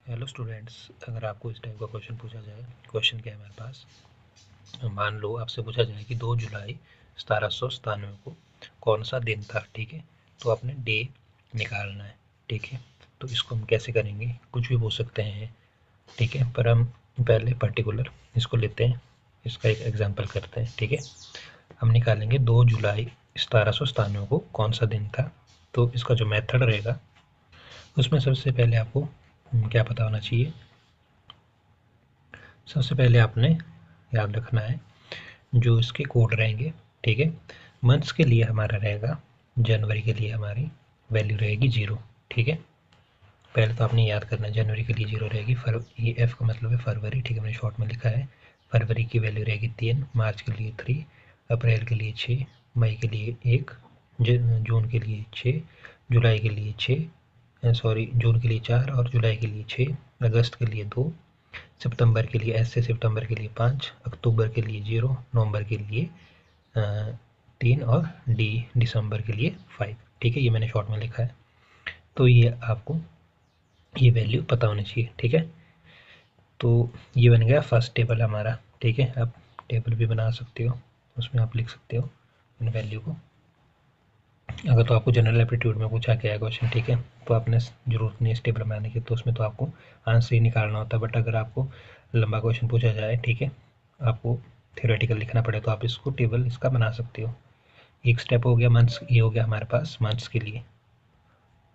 Hello students, अगर आपको इस टाइप का क्वेश्चन पूछा जाए, क्वेश्चन क्या है हमारे पास। मान लो आपसे पूछा जाए कि 2 जुलाई 1797 को कौन सा दिन था। ठीक है, तो आपने डे निकालना है। ठीक है, तो इसको हम कैसे करेंगे, कुछ भी पूछ सकते हैं। ठीक है, पर हम पहले पर्टिकुलर इसको लेते हैं, इसका एक एग्जाम्पल करते हैं। ठीक है, हम निकालेंगे 2 जुलाई 1797 को कौन सा दिन था। तो इसका जो मेथड रहेगा उसमें सबसे पहले आपको क्या पता होना चाहिए। सबसे पहले आपने याद रखना है जो इसके कोड रहेंगे। ठीक है, मंथ्स के लिए हमारा रहेगा, जनवरी के लिए हमारी वैल्यू रहेगी 0। ठीक है, पहले तो आपने याद करना है जनवरी के लिए 0 रहेगी। ये एफ का मतलब है फरवरी। ठीक है, मैंने शॉर्ट में लिखा है। फरवरी की वैल्यू रहेगी 3, मार्च के लिए 3, अप्रैल के लिए 6, मई के लिए 1, जून के लिए 6, जुलाई के लिए 6, सॉरी जून के लिए 4 और जुलाई के लिए 6, अगस्त के लिए 2, सितंबर के लिए ऐसे सितंबर के लिए 5, अक्टूबर के लिए 0, नवंबर के लिए 3 और दिसंबर के लिए 5। ठीक है, ये मैंने शॉर्ट में लिखा है। तो ये आपको ये वैल्यू पता होनी चाहिए। ठीक है, तो ये बन गया फर्स्ट टेबल हमारा। ठीक है, आप टेबल भी बना सकते हो, उसमें आप लिख सकते हो इन वैल्यू को। अगर तो आपको जनरल एप्टीट्यूड में पूछा गया है क्वेश्चन, ठीक है, तो आपने ज़रूरत नहीं इस टेबल बनाने की, तो उसमें तो आपको आंसर ही निकालना होता है। बट अगर आपको लंबा क्वेश्चन पूछा जाए, ठीक है, आपको थ्योरेटिकल लिखना पड़े, तो आप इसको टेबल इसका बना सकते हो। एक स्टेप हो गया मंथ्स, ये हो गया हमारे पास मंथ्स के लिए।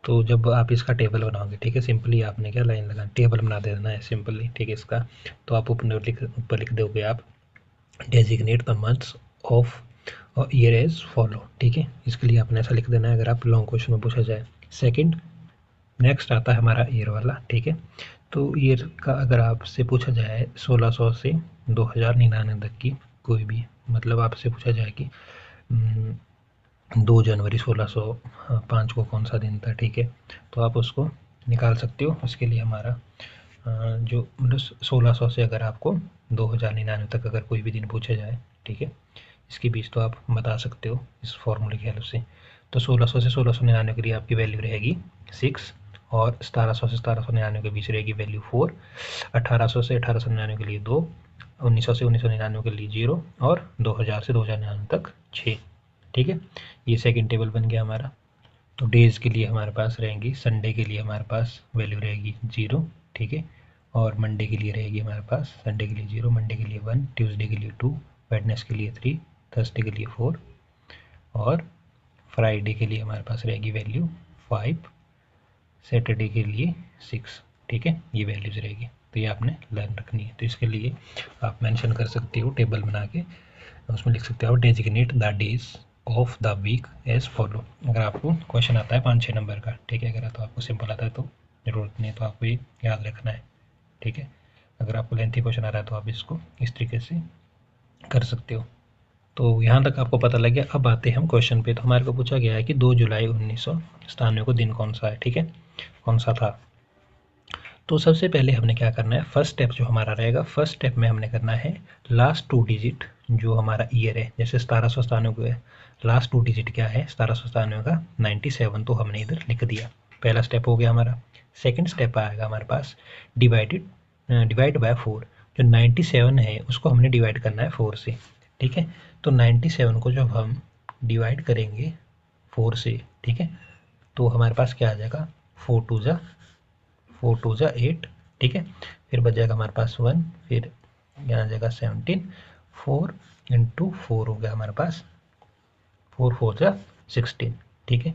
तो जब आप इसका टेबल बनाओगे, ठीक है, सिंपली आपने क्या लाइन लगाना, टेबल बना देना है सिंपली। ठीक है, इसका तो आप ऊपर लिख दोगे आप designate the months of year as follow. ठीक है, इसके लिए आपने ऐसा लिख देना है अगर आप लॉन्ग क्वेश्चन में पूछा जाए। सेकंड, नेक्स्ट आता है हमारा ईयर वाला। ठीक है, तो ईयर का अगर आपसे पूछा जाए 1600 से 2099 तक की कोई भी, मतलब आपसे पूछा जाए कि 2 जनवरी 1605 को कौन सा दिन था। ठीक है, तो आप उसको निकाल सकते हो। उसके लिए हमारा जो मतलब 1600 से अगर आपको 2099 तक अगर कोई भी दिन पूछा जाए, ठीक है, इसके बीच तो आप बता सकते हो इस फॉर्मूले की हेल्प से। तो 1600 से 1699 के लिए आपकी वैल्यू रहेगी 6, और 1700 से 1799 के बीच रहेगी वैल्यू 4, 1800 से 1899 के लिए 2, 1900 से 1999 के लिए 0, और 2000 से 2099 तक 6। ठीक है, ये सेकंड टेबल बन गया हमारा। तो डेज़ के लिए हमारे पास रहेंगी, संडे के लिए हमारे पास वैल्यू रहेगी 0। ठीक है, और मंडे के लिए रहेगी हमारे पास, संडे के लिए 0, मंडे के लिए 1, ट्यूसडे के लिए 2, वेडनेस के लिए 3, थर्सडे के लिए 4, और फ्राइडे के लिए हमारे पास रहेगी वैल्यू 5, सैटरडे के लिए 6। ठीक है, ये वैल्यूज़ रहेगी, तो ये आपने लर्न रखनी है। तो इसके लिए आप मेंशन कर सकते हो टेबल बना के, उसमें लिख सकते हो designate the days of the week as follow. अगर आपको क्वेश्चन आता है 5-6 नंबर का, ठीक है, अगर तो आपको सिंपल आता है तो ज़रूरत नहीं है, तो आपको ये याद रखना है। ठीक है, अगर आपको लेंथी क्वेश्चन आ रहा है तो आप इसको इस तरीके से कर सकते हो। तो यहाँ तक आपको पता लग गया। अब आते हैं हम क्वेश्चन पे। तो हमारे को पूछा गया है कि 2 जुलाई 1997 को दिन कौन सा है। ठीक है, कौन सा था। तो सबसे पहले हमने क्या करना है, फर्स्ट स्टेप जो हमारा रहेगा, फर्स्ट स्टेप में हमने करना है लास्ट 2 डिजिट जो हमारा ईयर है। जैसे 1797 को है, लास्ट 2 डिजिट क्या है 1797 का 97, तो हमने इधर लिख दिया। पहला स्टेप हो गया हमारा। सेकंड स्टेप आएगा हमारे पास डिवाइड बाय 4। जो 97 है उसको हमने डिवाइड करना है 4 से। ठीक है, तो 97 को जब हम डिवाइड करेंगे 4 से, ठीक है, तो हमारे पास क्या आ जाएगा, 4 टू ज़ा 8। ठीक है, फिर बच जाएगा हमारे पास 1, फिर यहाँ आ जाएगा 17, 4 इंटू 4 हो गया हमारे पास 4 4 ज़ा 16। ठीक है,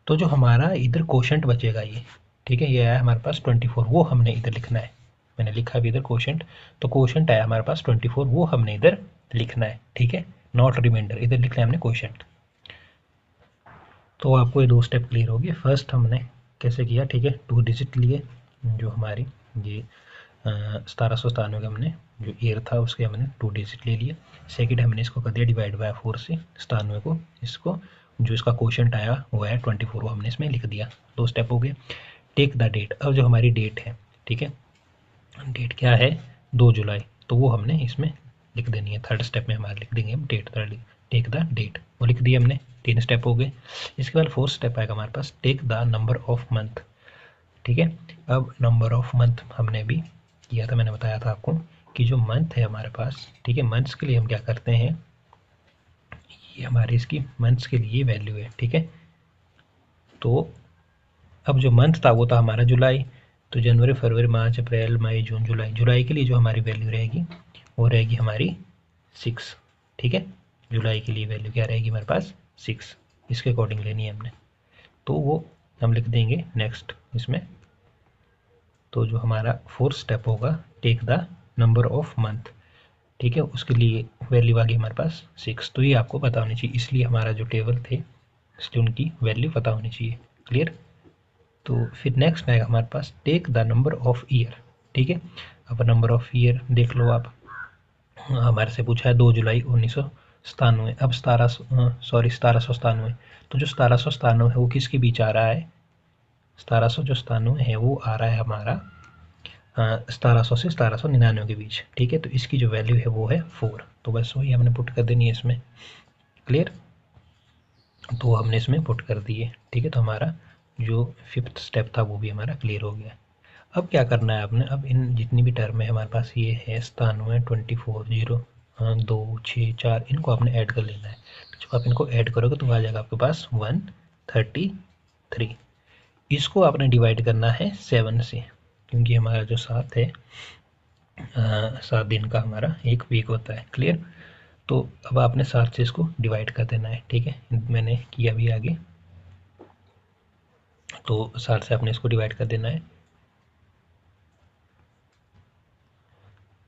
तो जो हमारा इधर कोशेंट बचेगा ये, ठीक है, ये आया हमारे पास 24, वो हमने इधर लिखना है। मैंने लिखा भी इधर कोशेंट, तो कोशेंट आया हमारे पास 24, वो हमने इधर लिखना है। ठीक है, नॉट रिमाइंडर, इधर लिखना है हमने कोशेंट। तो आपको ये 2 स्टेप क्लियर हो गए। फर्स्ट हमने कैसे किया, ठीक है, 2 डिजिट लिए, जो हमारी ये 1797 का हमने जो ईयर था उसके हमने 2 डिजिट ले लिए। सेकंड हमने इसको कर दिया डिवाइड बाय 4 से 97 को, इसको जो इसका क्वोशंट आया वो है 24, वो हमने इसमें लिख दिया। 2 स्टेप हो गए। टेक द डेट, अब जो हमारी डेट है, ठीक है, डेट क्या है 2 जुलाई, तो वो हमने इसमें लिख देनी है। थर्ड स्टेप में हमारे लिख देंगे हम डेट, टेक द डेट, वो लिख दिया हमने। 3 स्टेप हो गए। इसके बाद फोर्थ स्टेप आएगा हमारे पास, take the number of month. ठीक है। अब नंबर ऑफ मंथ हमने भी किया था, मैंने बताया था आपको कि जो मंथ है हमारे पास, ठीक है, मंथ्स के लिए हम क्या करते हैं, ये हमारी इसकी मंथ्स के लिए वैल्यू है, ठीक है। तो अब जो मंथ था वो था हमारा जुलाई, तो जनवरी फरवरी मार्च अप्रैल मई जून जुलाई, जुलाई के लिए जो हमारी वैल्यू रहेगी वो रहेगी हमारी 6, ठीक है। जुलाई के लिए वैल्यू क्या रहेगी हमारे पास 6, इसके अकॉर्डिंग लेनी है हमने, तो वो हम लिख देंगे नेक्स्ट इसमें। तो जो हमारा फोर्थ स्टेप होगा, take the number of month, ठीक है, उसके लिए वैल्यू आ गई हमारे पास 6, तो ये आपको पता होनी चाहिए, इसलिए हमारा जो टेबल थे इसलिए उनकी वैल्यू पता होनी चाहिए। क्लियर। तो फिर नेक्स्ट आएगा हमारे पास take the number of year, ठीक है। अब नंबर ऑफ ईयर देख लो आप, हमारे से पूछा है 2 जुलाई 1997, अब 1797, तो जो 1797 है वो किसके बीच आ रहा है, 1700 जो 97 है वो आ रहा है हमारा 1700 से 1799 के बीच, ठीक है। तो इसकी जो वैल्यू है वो है 4, तो बस वही हमने पुट कर देनी है इसमें। क्लियर। तो हमने इसमें पुट कर दिए, ठीक है। तो हमारा जो फिफ्थ स्टेप था वो भी हमारा क्लियर हो गया। अब क्या करना है आपने, अब इन जितनी भी टर्म है हमारे पास, ये है 97, 24, 0, 2, 6, 4, इनको आपने ऐड कर लेना है। तो जब आप इनको ऐड करोगे तो आ जाएगा आपके पास 133। इसको आपने डिवाइड करना है 7 से, क्योंकि हमारा जो 7 है 7 दिन का हमारा एक वीक होता है। क्लियर। तो अब आपने 7 से इसको डिवाइड कर देना है, ठीक है, मैंने किया भी आगे। तो 7 से आपने इसको डिवाइड कर देना है।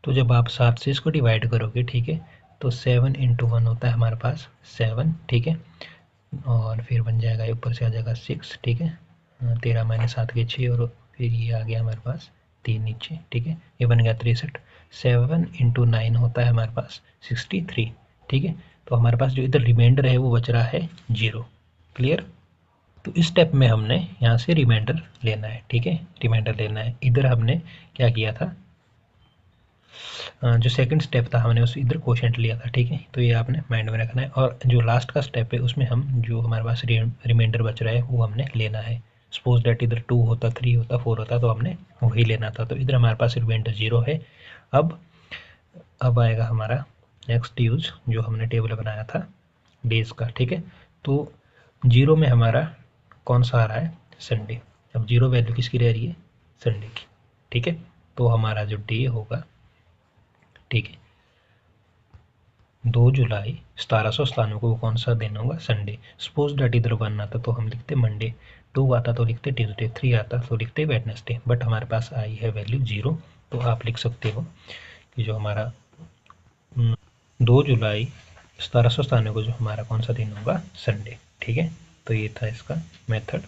तो जब आप 7 से इसको डिवाइड करोगे, ठीक है, तो 7 इंटू 1 होता है हमारे पास 7, ठीक है, और फिर बन जाएगा ऊपर से आ जाएगा 6, ठीक है, 13 माइनस 7 के 6, और फिर ये आ गया हमारे पास 3 नीचे, ठीक है, ये बन गया 63। 7 इंटू 9 होता है हमारे पास 63, ठीक है। तो हमारे पास जो इधर रिमाइंडर है वो बच रहा है 0। क्लियर। तो इस स्टेप में हमने यहाँ से रिमाइंडर लेना है, ठीक है, रिमाइंडर लेना है। इधर हमने क्या किया था, जो सेकंड स्टेप था हमने उस इधर क्वोशेंट लिया था, ठीक है। तो ये आपने माइंड में रखना है, और जो लास्ट का स्टेप है उसमें हम जो हमारे पास रिमाइंडर बच रहा है वो हमने लेना है। सपोज डेट इधर 2 होता, 3 होता, 4 होता, तो हमने वही लेना था। तो इधर हमारे पास रिमाइंडर 0 है। अब आएगा हमारा नेक्स्ट यूज, जो हमने टेबल बनाया था डेज का, ठीक है। तो 0 में हमारा कौन सा आ रहा है, संडे। अब 0 वैल्यू किसकी रह रही है, संडे की, ठीक है। तो हमारा जो डे होगा, ठीक है, 2 जुलाई 1797 को कौन सा दिन होगा, संडे। सपोज डेट इधर 1 आता तो हम लिखते मंडे, 2 आता तो लिखते ट्यूसडे, 3 आता तो लिखते वेडनेसडे, बट हमारे पास आई है वैल्यू 0। तो आप लिख सकते हो कि जो हमारा 2 जुलाई 1797 को जो हमारा कौन सा दिन होगा, संडे, ठीक है। तो ये था इसका मेथड।